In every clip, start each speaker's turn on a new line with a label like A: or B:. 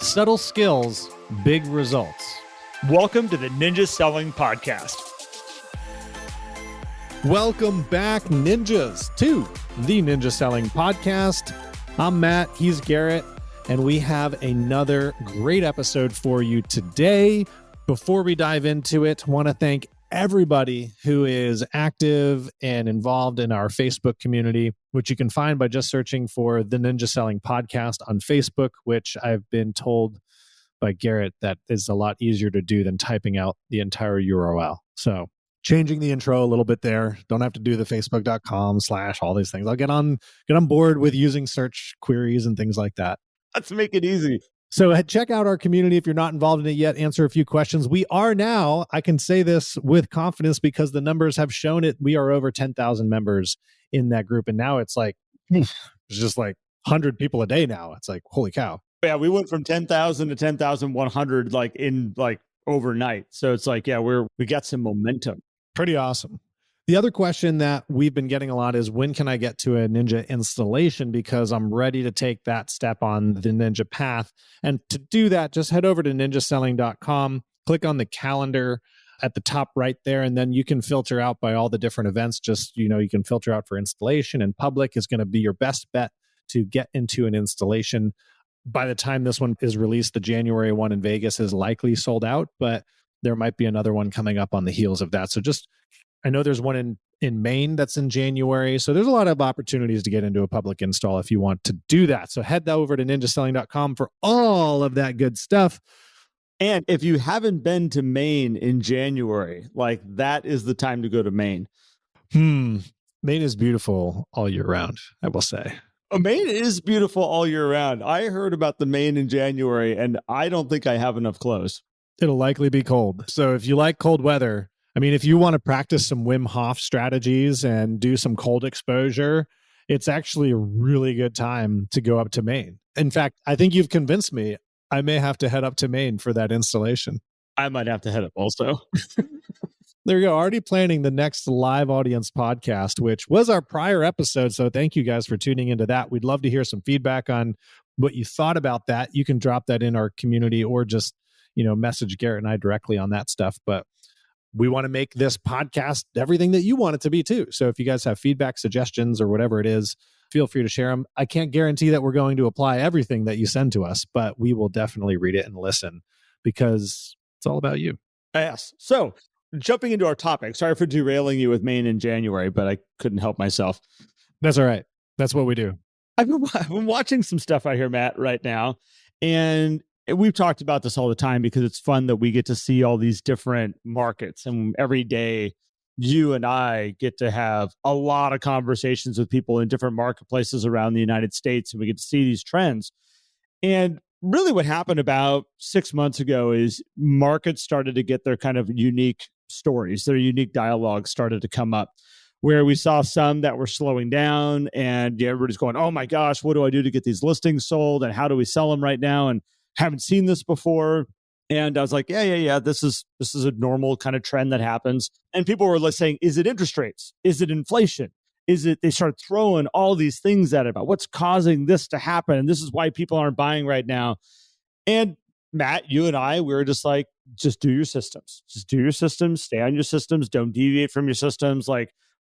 A: Subtle skills, big results.
B: Welcome to the Ninja Selling Podcast.
A: Welcome back, ninjas, to the Ninja Selling Podcast. I'm Matt, he's Garrett, and we have another great episode for you today. Before we dive into it, I want to thank everybody who is active and involved in our Facebook community, which you can find by just searching for the Ninja Selling Podcast on Facebook, which I've been told by Garrett that is a lot easier to do than typing out the entire URL. So changing the intro a little bit there. Don't have to do the facebook.com/ all these things. I'll get on board with using search queries and things like that.
B: Let's make it easy.
A: So check out our community if you're not involved in it yet. Answer a few questions. We are now, I can say this with confidence because the numbers have shown it. We are over 10,000 members in that group. And now it's like, it's just like 100 people a day now. It's like, holy cow.
B: Yeah, we went from 10,000 to 10,100 in overnight. So it's like, yeah, we got some momentum.
A: Pretty awesome. The other question that we've been getting a lot is, when can I get to a Ninja installation? Because I'm ready to take that step on the Ninja path. And to do that, just head over to ninjaselling.com, click on the calendar at the top right there, and then you can filter out by all the different events. Just, you can filter out for installation, and public is going to be your best bet to get into an installation. By the time this one is released, the January one in Vegas is likely sold out, but there might be another one coming up on the heels of that. So I know there's one in Maine that's in January. So there's a lot of opportunities to get into a public install if you want to do that. So head over to ninjaselling.com for all of that good stuff.
B: And if you haven't been to Maine in January, that is the time to go to Maine.
A: Maine is beautiful all year round, I will say.
B: Maine is beautiful all year round. I heard about the Maine in January, and I don't think I have enough clothes.
A: It'll likely be cold. So if you like cold weather, if you want to practice some Wim Hof strategies and do some cold exposure, it's actually a really good time to go up to Maine. In fact, I think you've convinced me. I may have to head up to Maine for that installation.
B: I might have to head up also.
A: There you go. Already planning the next live audience podcast, which was our prior episode. So thank you guys for tuning into that. We'd love to hear some feedback on what you thought about that. You can drop that in our community or just, message Garrett and I directly on that stuff. But we want to make this podcast everything that you want it to be too. So if you guys have feedback, suggestions, or whatever it is, feel free to share them. I can't guarantee that we're going to apply everything that you send to us, but we will definitely read it and listen because it's all about you.
B: Yes. So jumping into our topic, sorry for derailing you with Maine in January, but I couldn't help myself.
A: That's all right. That's what we do.
B: I've been watching some stuff out here, Matt, right now. And we've talked about this all the time because it's fun that we get to see all these different markets. And every day, you and I get to have a lot of conversations with people in different marketplaces around the United States. And we get to see these trends. And really what happened about 6 months ago is markets started to get their kind of unique stories. Their unique dialogues started to come up, where we saw some that were slowing down and everybody's going, oh my gosh, what do I do to get these listings sold? And how do we sell them right now? And haven't seen this before. And I was like, yeah. This is a normal kind of trend that happens. And people were saying, is it interest rates? Is it inflation? They start throwing all these things at it about what's causing this to happen. And this is why people aren't buying right now. And Matt, you and I, we were just like, just do your systems. Just do your systems, stay on your systems. Don't deviate from your systems.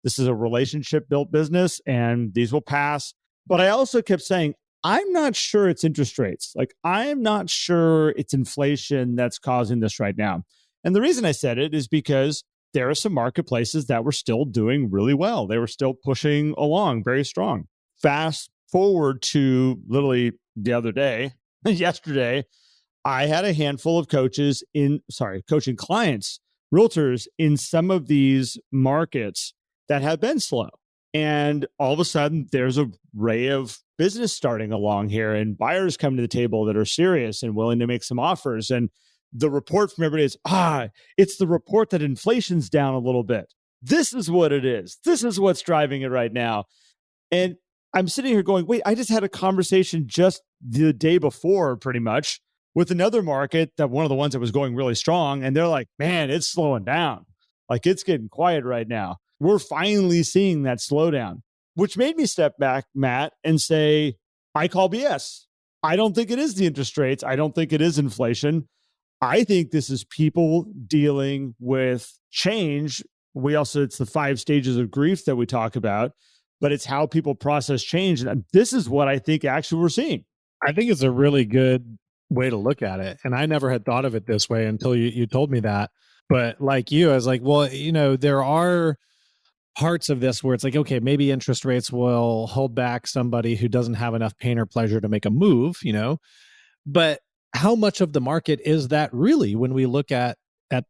B: This is a relationship built business and these will pass. But I also kept saying, I'm not sure it's interest rates. I'm not sure it's inflation that's causing this right now. And the reason I said it is because there are some marketplaces that were still doing really well. They were still pushing along very strong. Fast forward to literally the other day, yesterday, I had a handful of coaching clients, realtors in some of these markets that have been slow. And all of a sudden, there's a ray of business starting along here and buyers come to the table that are serious and willing to make some offers. And the report from everybody is, it's the report that inflation's down a little bit. This is what it is. This is what's driving it right now. And I'm sitting here going, wait, I just had a conversation just the day before pretty much with another market, that one of the ones that was going really strong. And they're like, man, it's slowing down. It's getting quiet right now. We're finally seeing that slowdown, which made me step back, Matt, and say, I call BS. I don't think it is the interest rates. I don't think it is inflation. I think this is people dealing with change. It's the 5 stages of grief that we talk about, but it's how people process change. And this is what I think actually we're seeing.
A: I think it's a really good way to look at it. And I never had thought of it this way until you told me that. But like you, I was like, well, there are parts of this where it's like, okay, maybe interest rates will hold back somebody who doesn't have enough pain or pleasure to make a move, but how much of the market is that really when we look at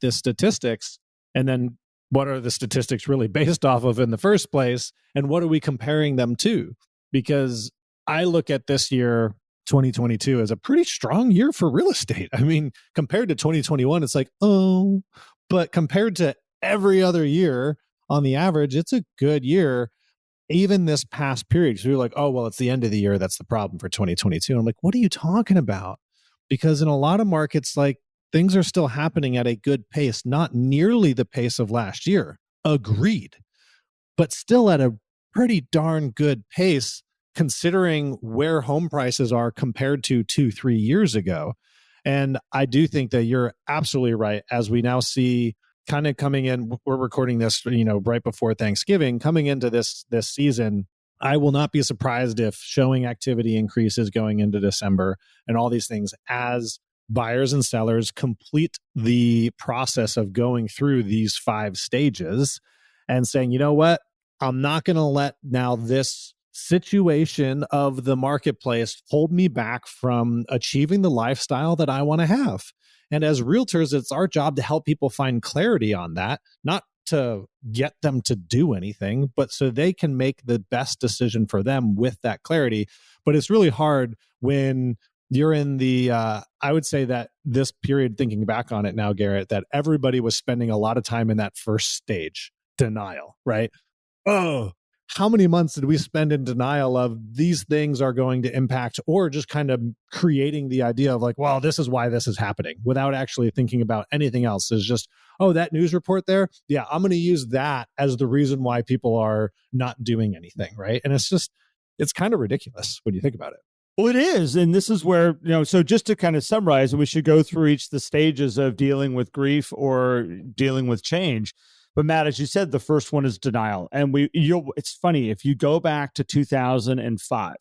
A: the statistics? And then what are the statistics really based off of in the first place? And what are we comparing them to? Because I look at this year, 2022, as a pretty strong year for real estate. I mean, compared to 2021, it's like, oh, but compared to every other year on the average, it's a good year. Even this past period, so you're like, oh, well, it's the end of the year. That's the problem for 2022. And I'm like, what are you talking about? Because in a lot of markets, like, things are still happening at a good pace, not nearly the pace of last year. Agreed. But still at a pretty darn good pace, considering where home prices are compared to 2-3 years ago. And I do think that you're absolutely right. As we now see kind of coming in, we're recording this, right before Thanksgiving, coming into this season, I will not be surprised if showing activity increases going into December and all these things as buyers and sellers complete the process of going through these 5 stages and saying, you know what, I'm not going to let now this situation of the marketplace hold me back from achieving the lifestyle that I want to have. And as realtors, it's our job to help people find clarity on that, not to get them to do anything, but so they can make the best decision for them with that clarity. But it's really hard when you're in the, I would say that this period, thinking back on it now, Garrett, that everybody was spending a lot of time in that first stage, denial, right? Oh, how many months did we spend in denial of these things are going to impact, or just kind of creating the idea of like, well, this is why this is happening without actually thinking about anything else. It's just, oh, that news report there. Yeah, I'm going to use that as the reason why people are not doing anything. Right. And it's kind of ridiculous when you think about it.
B: Well, it is. And this is where, so just to kind of summarize, and we should go through each of the stages of dealing with grief or dealing with change. But Matt, as you said, the first one is denial. And it's funny, if you go back to 2005,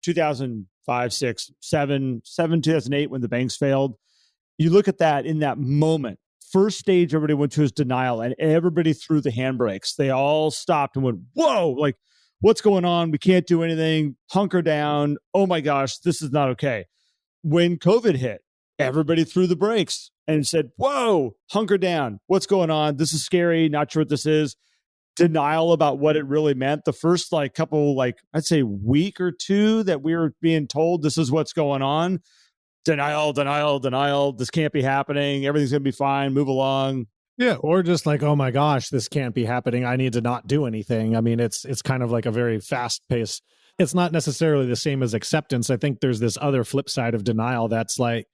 B: 2005, 6, 7, 2008, when the banks failed, you look at that in that moment. First stage, everybody went to is denial, and everybody threw the handbrakes. They all stopped and went, whoa, like, what's going on? We can't do anything. Hunker down. Oh my gosh, this is not okay. When COVID hit, everybody threw the brakes and said, whoa, hunker down. What's going on? This is scary. Not sure what this is. Denial about what it really meant. The first couple, I'd say week or two that we were being told this is what's going on. Denial, denial, denial. This can't be happening. Everything's going to be fine. Move along.
A: Yeah. Or just like, oh my gosh, this can't be happening. I need to not do anything. I mean, it's kind of like a very fast pace. It's not necessarily the same as acceptance. I think there's this other flip side of denial that's like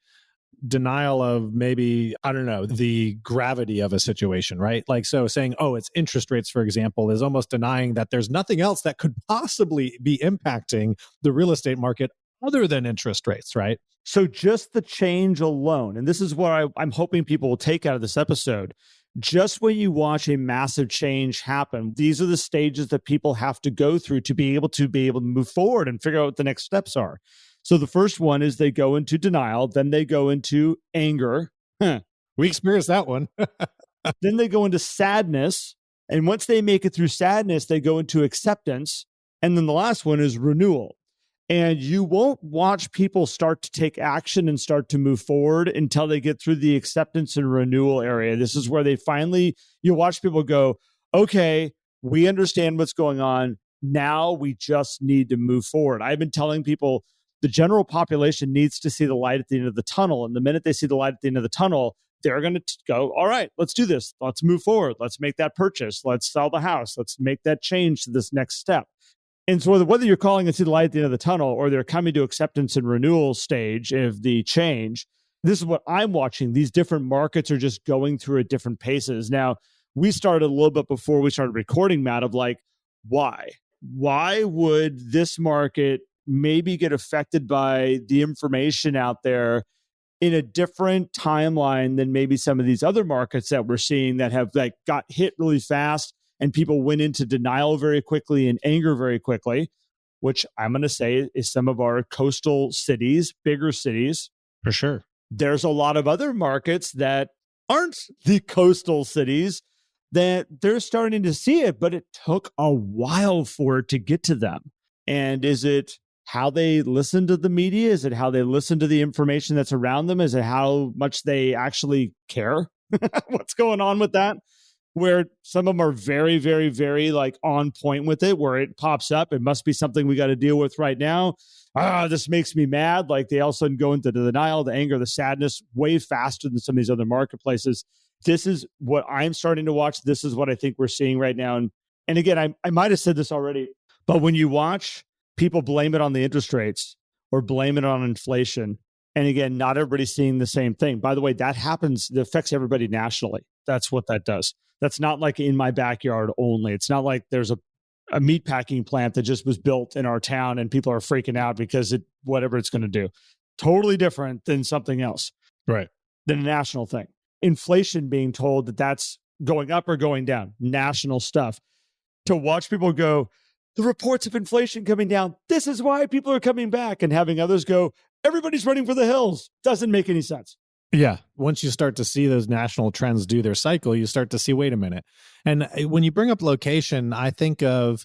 A: denial of maybe, I don't know, the gravity of a situation, right? Like, so saying, oh, it's interest rates, for example, is almost denying that there's nothing else that could possibly be impacting the real estate market other than interest rates, right?
B: So just the change alone, and this is what I'm hoping people will take out of this episode, just when you watch a massive change happen, these are the stages that people have to go through to be able to move forward and figure out what the next steps are. So the first one is they go into denial, then they go into anger.
A: We experienced that one.
B: Then they go into sadness. And once they make it through sadness, they go into acceptance. And then the last one is renewal. And you won't watch people start to take action and start to move forward until they get through the acceptance and renewal area. This is where you watch people go, okay, we understand what's going on. Now we just need to move forward. I've been telling people the general population needs to see the light at the end of the tunnel. And the minute they see the light at the end of the tunnel, they're going to go, all right, let's do this. Let's move forward. Let's make that purchase. Let's sell the house. Let's make that change to this next step. And so whether you're calling it see the light at the end of the tunnel or they're coming to acceptance and renewal stage of the change, this is what I'm watching. These different markets are just going through at different paces. Now, we started a little bit before we started recording, Matt, of like, why? Why would this market maybe get affected by the information out there in a different timeline than maybe some of these other markets that we're seeing that have like got hit really fast and people went into denial very quickly and anger very quickly, which I'm going to say is some of our coastal cities, bigger cities.
A: For sure.
B: There's a lot of other markets that aren't the coastal cities that they're starting to see it, but it took a while for it to get to them. And is it how they listen to the media? Is it how they listen to the information that's around them? Is it how much they actually care what's going on with that? Where some of them are very, very, very like on point with it, where it pops up. It must be something we got to deal with right now. This makes me mad. Like they all of a sudden go into the denial, the anger, the sadness way faster than some of these other marketplaces. This is what I'm starting to watch. This is what I think we're seeing right now. And again, I might have said this already, but when you watch people blame it on the interest rates or blame it on inflation, and again, not everybody's seeing the same thing. By the way, that happens, that affects everybody nationally. That's what that does. That's not like in my backyard only. It's not like there's a meat packing plant that just was built in our town and people are freaking out because whatever it's going to do. Totally different than something else.
A: Right.
B: Than a national thing. Inflation being told that that's going up or going down. National stuff. To watch people go, the reports of inflation coming down, this is why people are coming back, and having others go, everybody's running for the hills. Doesn't make any sense.
A: Yeah. Once you start to see those national trends do their cycle, you start to see, wait a minute. And when you bring up location, I think of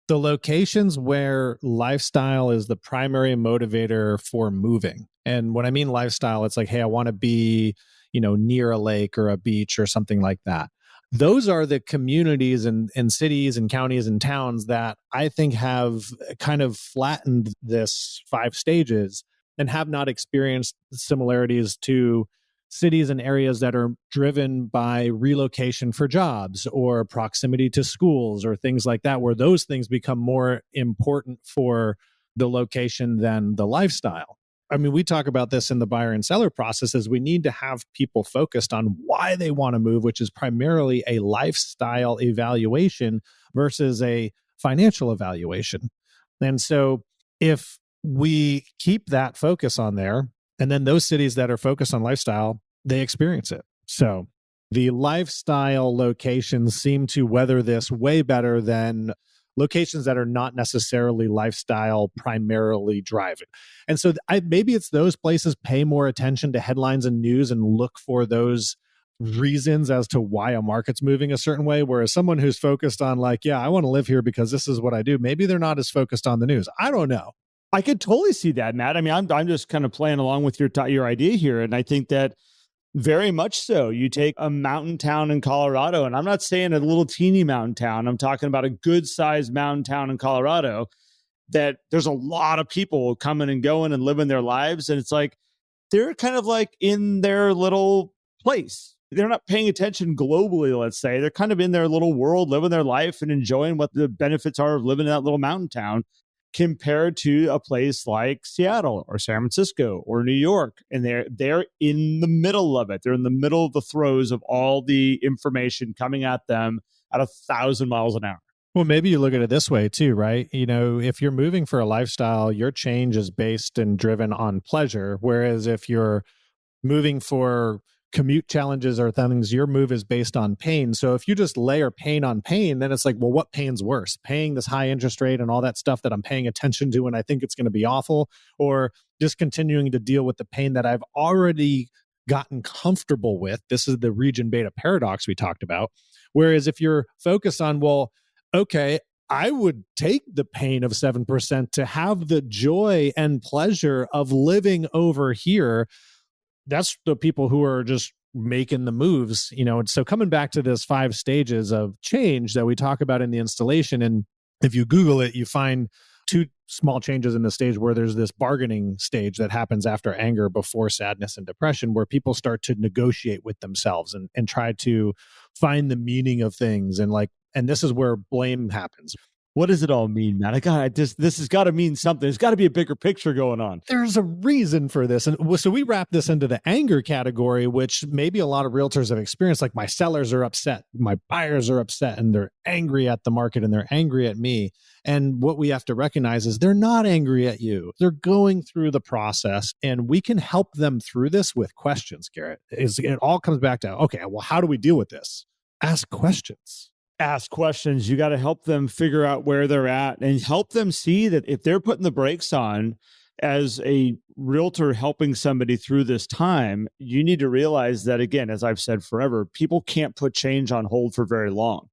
A: the locations where lifestyle is the primary motivator for moving. And when I mean lifestyle, it's like, hey, I want to be, near a lake or a beach or something like that. Those are the communities and cities and counties and towns that I think have kind of flattened this 5 stages and have not experienced similarities to cities and areas that are driven by relocation for jobs or proximity to schools or things like that, where those things become more important for the location than the lifestyle. I mean, we talk about this in the buyer and seller processes. We need to have people focused on why they want to move, which is primarily a lifestyle evaluation versus a financial evaluation. And so if we keep that focus on there, and then those cities that are focused on lifestyle, they experience it. So the lifestyle locations seem to weather this way better than locations that are not necessarily lifestyle primarily driving. And so maybe it's those places pay more attention to headlines and news and look for those reasons as to why a market's moving a certain way. Whereas someone who's focused on like, yeah, I want to live here because this is what I do. Maybe they're not as focused on the news. I don't know.
B: I could totally see that, Matt. I mean, I'm just kind of playing along with your idea here. And I think that very much so. You take a mountain town in Colorado, and I'm not saying a little teeny mountain town. I'm talking about a good sized mountain town in Colorado that there's a lot of people coming and going and living their lives. And it's like, they're kind of like in their little place. They're not paying attention globally, let's say. They're kind of in their little world, living their life and enjoying what the benefits are of living in that little mountain town, compared to a place like Seattle or San Francisco or New York. And they're in the middle of it. They're in the middle of the throes of all the information coming at them at 1,000 miles an hour.
A: Well, maybe you look at it this way too, right? If you're moving for a lifestyle, your change is based and driven on pleasure. Whereas if you're moving for commute challenges or things, your move is based on pain. So if you just layer pain on pain, then it's like, well, what pain's worse? Paying this high interest rate and all that stuff that I'm paying attention to and I think it's going to be awful, or just continuing to deal with the pain that I've already gotten comfortable with. This is the region beta paradox we talked about. Whereas if you're focused on, well, okay, I would take the pain of 7% to have the joy and pleasure of living over here. That's the people who are just making the moves, And so coming back to this 5 stages of change that we talk about in the installation, and if you Google it, you find 2 small changes in the stage where there's this bargaining stage that happens after anger, before sadness and depression, where people start to negotiate with themselves and try to find the meaning of things. And this is where blame happens.
B: What does it all mean, man? This has got to mean something. There's got to be a bigger picture going on.
A: There's a reason for this. And so we wrap this into the anger category, which maybe a lot of realtors have experienced. Like, my sellers are upset, my buyers are upset, and they're angry at the market and they're angry at me. And what we have to recognize is they're not angry at you. They're going through the process, and we can help them through this with questions, Garrett. It all comes back to, okay, well, how do we deal with this? Ask questions.
B: Ask questions. You got to help them figure out where they're at and help them see that if they're putting the brakes on as a realtor helping somebody through this time, you need to realize that, again, as I've said forever, people can't put change on hold for very long.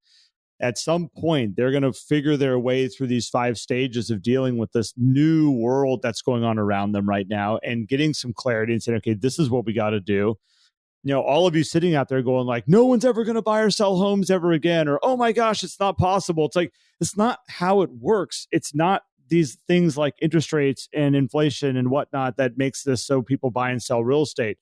B: At some point, they're going to figure their way through these 5 stages of dealing with this new world that's going on around them right now and getting some clarity and saying, okay, this is what we got to do. All of you sitting out there going like, no one's ever going to buy or sell homes ever again, or, oh my gosh, it's not possible. It's like, it's not how it works. It's not these things like interest rates and inflation and whatnot that makes this so people buy and sell real estate.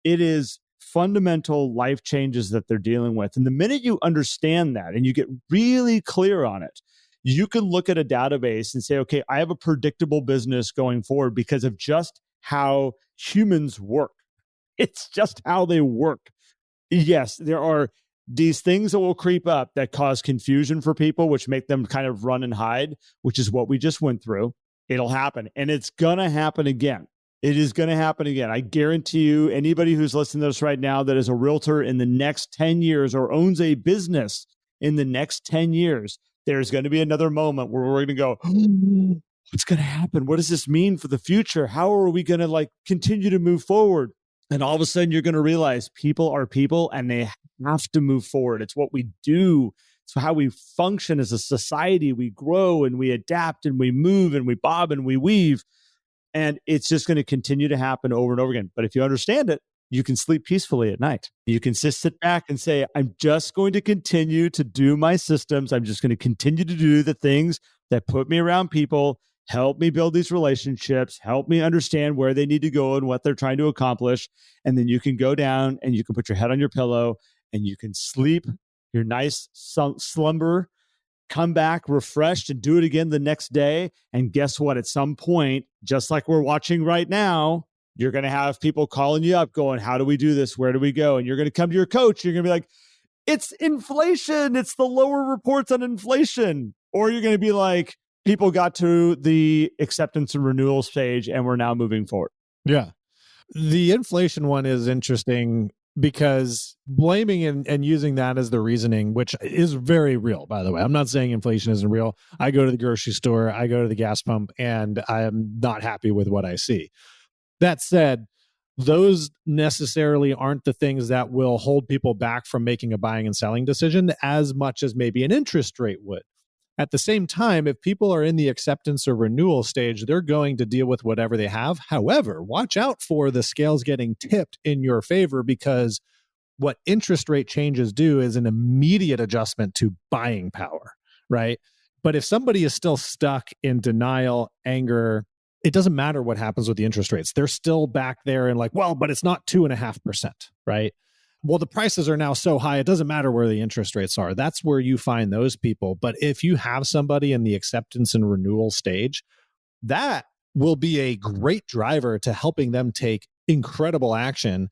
B: It is fundamental life changes that they're dealing with. And the minute you understand that and you get really clear on it, you can look at a database and say, okay, I have a predictable business going forward because of just how humans work. It's just how they work. Yes, there are these things that will creep up that cause confusion for people, which make them kind of run and hide, which is what we just went through. It'll happen. And it's going to happen again. It is going to happen again. I guarantee you, anybody who's listening to this right now that is a realtor in the next 10 years or owns a business in the next 10 years, there's going to be another moment where we're going to go, what's going to happen? What does this mean for the future? How are we going to continue to move forward? And all of a sudden, you're going to realize people are people and they have to move forward. It's what we do. It's how we function as a society. We grow and we adapt and we move and we bob and we weave. And it's just going to continue to happen over and over again. But if you understand it, you can sleep peacefully at night. You can just sit back and say, I'm just going to continue to do my systems. I'm just going to continue to do the things that put me around people, help me build these relationships, help me understand where they need to go and what they're trying to accomplish. And then you can go down and you can put your head on your pillow and you can sleep your nice slumber, come back refreshed and do it again the next day. And guess what? At some point, just like we're watching right now, you're going to have people calling you up going, how do we do this? Where do we go? And you're going to come to your coach. You're going to be like, it's inflation. It's the lower reports on inflation. Or you're going to be like, people got to the acceptance and renewal stage and we're now moving forward.
A: Yeah. The inflation one is interesting because blaming and using that as the reasoning, which is very real, by the way. I'm not saying inflation isn't real. I go to the grocery store, I go to the gas pump, and I am not happy with what I see. That said, those necessarily aren't the things that will hold people back from making a buying and selling decision as much as maybe an interest rate would. At the same time, if people are in the acceptance or renewal stage, they're going to deal with whatever they have. However, watch out for the scales getting tipped in your favor, because what interest rate changes do is an immediate adjustment to buying power, right? But if somebody is still stuck in denial, anger, it doesn't matter what happens with the interest rates. They're still back there and like, well, but it's not 2.5%, right? Well, the prices are now so high, it doesn't matter where the interest rates are. That's where you find those people. But if you have somebody in the acceptance and renewal stage, that will be a great driver to helping them take incredible action.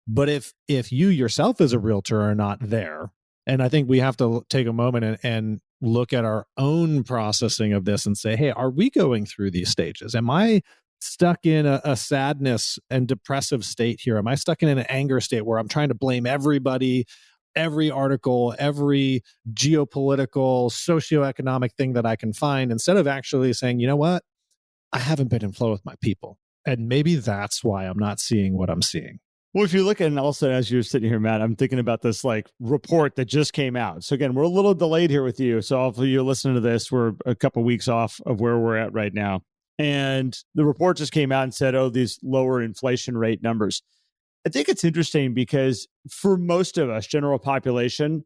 A: But if you yourself as a realtor are not there, and I think we have to take a moment and look at our own processing of this and say, hey, are we going through these stages? Am I stuck in a sadness and depressive state here? Am I stuck in an anger state where I'm trying to blame everybody, every article, every geopolitical, socioeconomic thing that I can find, instead of actually saying, you know what? I haven't been in flow with my people. And maybe that's why I'm not seeing what I'm seeing.
B: Well, if you look at it, and also as you're sitting here, Matt, I'm thinking about this report that just came out. So again, we're a little delayed here with you. So if you're listening to this, we're a couple of weeks off of where we're at right now. And the report just came out and said, oh, these lower inflation rate numbers. I think it's interesting because for most of us, general population,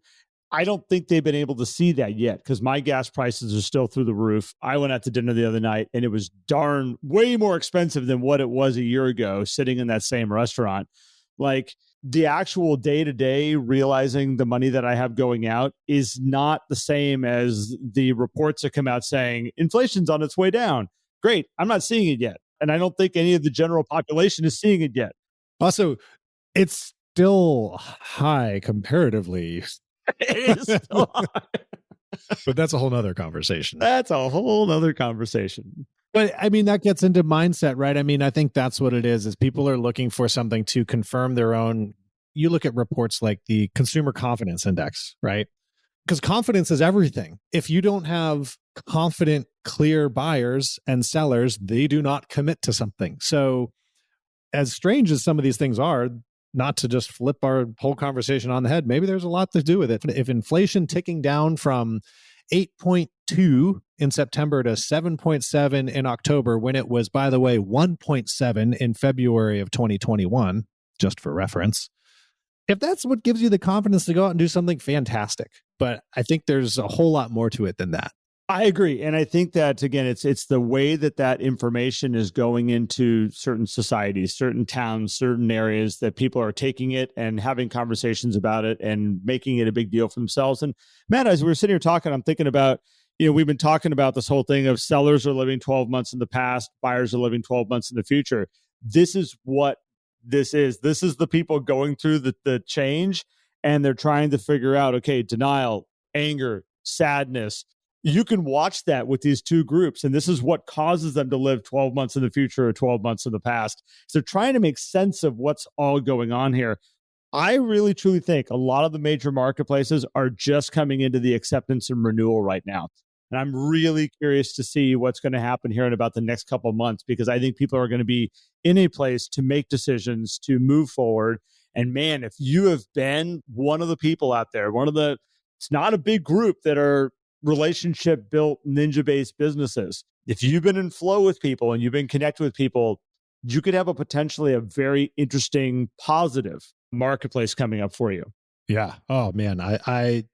B: I don't think they've been able to see that yet because my gas prices are still through the roof. I went out to dinner the other night and it was way more expensive than what it was a year ago sitting in that same restaurant. the actual day-to-day realizing the money that I have going out is not the same as the reports that come out saying inflation's on its way down. Great. I'm not seeing it yet. And I don't think any of the general population is seeing it yet.
A: Also, it's still high comparatively.
B: It is still high.
A: But that's a whole nother conversation.
B: That's a whole nother conversation.
A: But I mean, that gets into mindset, right? I mean, I think that's what it is people are looking for something to confirm their own. You look at reports like the Consumer Confidence Index, right? Because confidence is everything. If you don't have confident, clear buyers and sellers, they do not commit to something. So as strange as some of these things are, not to just flip our whole conversation on the head, maybe there's a lot to do with it. If inflation ticking down from 8.2 in September to 7.7 in October, when it was, by the way, 1.7 in February of 2021, just for reference, if that's what gives you the confidence to go out and do something fantastic. But I think there's a whole lot more to it than that.
B: I agree. And I think that, again, it's the way that information is going into certain societies, certain towns, certain areas that people are taking it and having conversations about it and making it a big deal for themselves. And Matt, as we were sitting here talking, I'm thinking about, we've been talking about this whole thing of sellers are living 12 months in the past, buyers are living 12 months in the future. This is what this is. This is the people going through the change, and they're trying to figure out, okay, denial, anger, sadness. You can watch that with these two groups, and this is what causes them to live 12 months in the future or 12 months in the past. So trying to make sense of what's all going on here. I really, truly think a lot of the major marketplaces are just coming into the acceptance and renewal right now. And I'm really curious to see what's going to happen here in about the next couple of months, because I think people are going to be in a place to make decisions, to move forward. And man, if you have been one of the people out there, it's not a big group that are relationship built ninja based businesses. If you've been in flow with people and you've been connected with people, you could have a potentially a very interesting, positive marketplace coming up for you.
A: Yeah. Oh man, I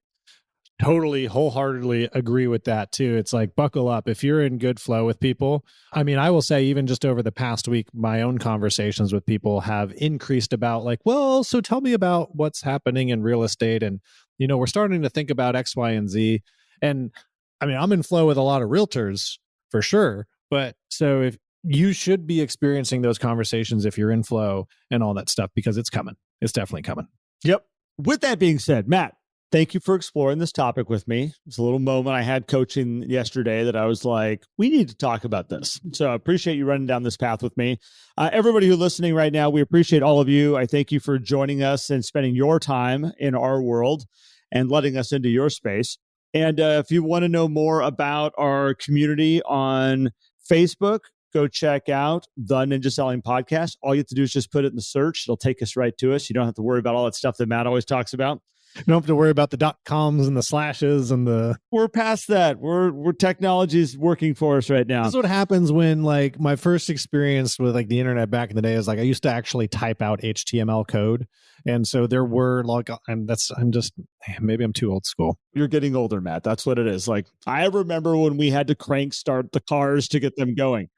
A: totally wholeheartedly agree with that too. It's like, buckle up. If you're in good flow with people, I mean, I will say even just over the past week, my own conversations with people have increased about like, well, so tell me about what's happening in real estate. And, we're starting to think about X, Y, and Z. And I mean, I'm in flow with a lot of realtors for sure. But so if you should be experiencing those conversations if you're in flow and all that stuff, because it's coming. It's definitely coming.
B: Yep. With that being said, Matt, thank you for exploring this topic with me. It's a little moment I had coaching yesterday that I was like, we need to talk about this. So I appreciate you running down this path with me. Everybody who's listening right now, we appreciate all of you. I thank you for joining us and spending your time in our world and letting us into your space. And if you want to know more about our community on Facebook, go check out the Ninja Selling Podcast. All you have to do is just put it in the search. It'll take us right to us. You don't have to worry about all that stuff that Matt always talks about.
A: You don't have to worry about the .coms and the slashes and the...
B: We're past that. We're technology is working for us right now.
A: This is what happens when like my first experience with like the internet back in the day is like I used to actually type out HTML code. And so there were like, maybe I'm too old school.
B: You're getting older, Matt. That's what it is. Like I remember when we had to crank start the cars to get them going.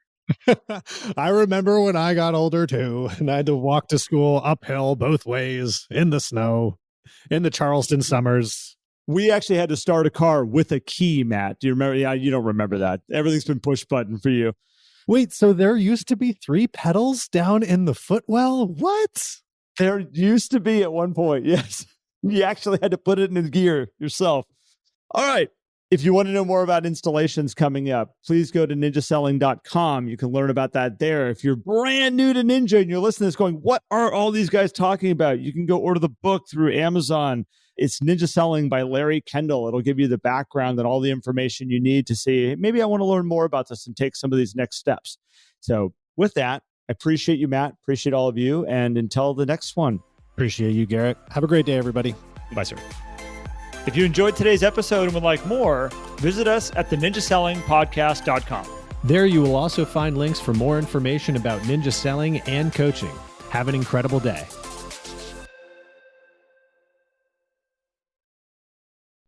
A: I remember when I got older too, and I had to walk to school uphill both ways in the snow. In the Charleston summers.
B: We actually had to start a car with a key, Matt. Do you remember? Yeah, you don't remember that. Everything's been push button for you.
A: Wait, so there used to be 3 pedals down in the footwell? What?
B: There used to be at one point, yes. You actually had to put it in gear yourself. All right. If you want to know more about installations coming up, please go to ninjaselling.com. You can learn about that there. If you're brand new to Ninja and you're listening to this going, what are all these guys talking about? You can go order the book through Amazon. It's Ninja Selling by Larry Kendall. It'll give you the background and all the information you need to see, maybe I want to learn more about this and take some of these next steps. So with that, I appreciate you, Matt. Appreciate all of you. And until the next one.
A: Appreciate you, Garrett. Have a great day, everybody.
B: Bye, sir. If you enjoyed today's episode and would like more, visit us at theninjasellingpodcast.com.
A: There you will also find links for more information about ninja selling and coaching. Have an incredible day.